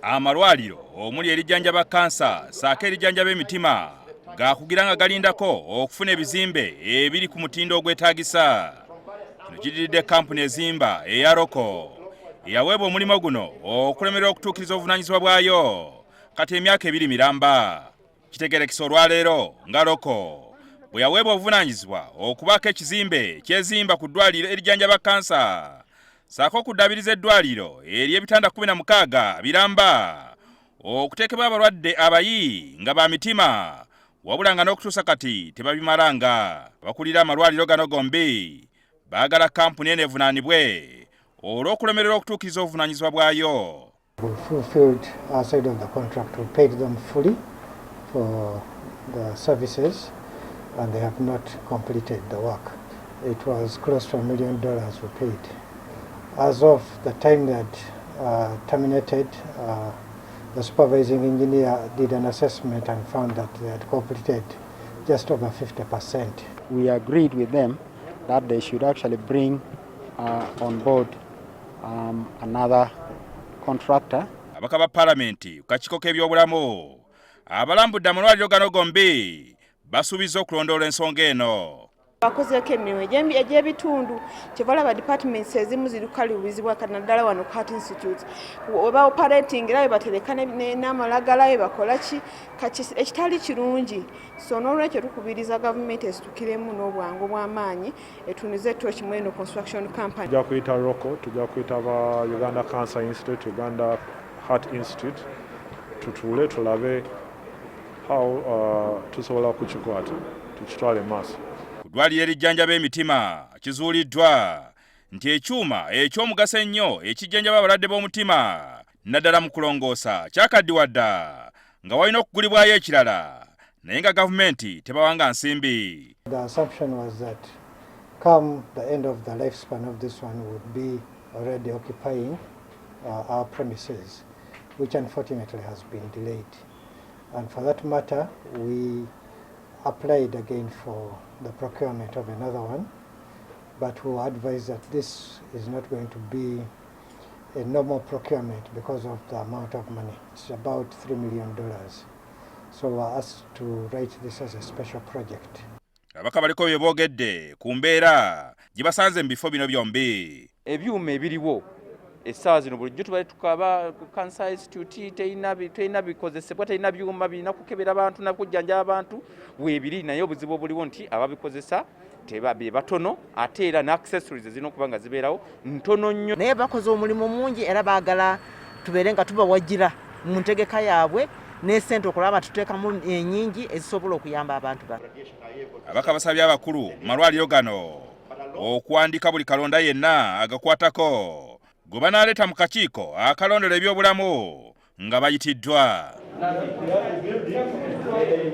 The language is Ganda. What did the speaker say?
Amalwaliro omuli erijjanjaba kansa saako erijjanjaba emitima gakugira nga galindako okufuna ebizimbe ebiri ku mutindo ogwetaagisa. Kino kidiridde kampuni ezimba eya Roko eyaweebwa omulimu guno okulemerera okutuukiriza obuvunaanyizibwa bwayo kati emyaka ebiri miramba. Kitegerekese Olwaleero nga Roko bwe yaweebwa obuvunaanyizibwa okubaako ekizimbe kyezimba ku ddwaliro erijjanjaba kansa saako okuddaabiriza eddwaliro eri ebitanda 16 biramba okuteekebwa abalwadde abayi nga bamitima wabula nga n'okutuusa kati tebabimalanga. Abakulira amalwaliro gano gombi baagala kampuni eno evunaanibwe olw'okulemerera okutuukiriza obuvunaanyizibwa bwayo. We fulfilled our side of the contract. We paid them fully for the services and they have not completed the work. It was close to $1 million we paid. As of the time that terminated, the supervising engineer did an assessment and found that they had completed just over 50%. We agreed with them that they should actually bring on board another contractor. Ababaka ba palamenti kakiiko k'ebyobulamu abalambudde amalwaliro gano gombi basuubiza okulondoola ensonga eno. Bakozeeko emirimu egy'ebitundu kyebalaba departments ezimu zirukalubizibwa naddala wano Heart Institute oba operating era batereka n'amalagala bakola ki ekitali kirungi. So n'olwekyo tukubiriza gavumenti esitukiremu n'obwangu bw'amaanyi etunize tochi mu eno construction company. Tujja kuyita Roko, tujja kuyita ba Uganda Cancer Institute, Uganda Heart Institute tutuule tulabe how tusobola okukikwata tukitwale maaso. Ddwaliro erijjanjaba emitima kizuuliddwa nti ekyuma eky'omugaso ennyo ekijjanjaba abalwadde b'omutima naddala mu kulongoosa kyakaddiwadda nga walina okugulibwayo ekirala naye nga gavumenti tebawanga nsimbi. The assumption was that come the end of the lifespan of this one would be already occupying our premises, which unfortunately has been delayed. And for that matter, we applied again for the procurement of another one, but we advise that this is not going to be a normal procurement because of the amount of money. It's about $3 million. So we're asked to write this as a special project. Ababaka baliko bye boogedde ku mbeera gye basanze mu bifo bino byombi. Ebyuma ebiriwo essaawa zino bulijjo tubale tukaba Cancer Institute teyina bikozesebwa, teyina byuma birina kukebera abantu nakujjanjaba abantu weebiri, naye obuzibu obuliwo nti ababikozesa be batono ate era ne accessories zirina okuba nga zibeerawo ntono nnyo. Naye bakoze omulimu mungi era baagala tubeere nga tubawajjira mu ntegeka yaabwe n'essente okulaba tuteekamu ennyingi ezisobola okuyamba abantu bano. Ababaka basabye abakulu malwaliro gano okuwandika buli kalonda yenna agakwatako gwe banaleeta mu kakiiko akalondera ebyobulamu nga bayitiddwa.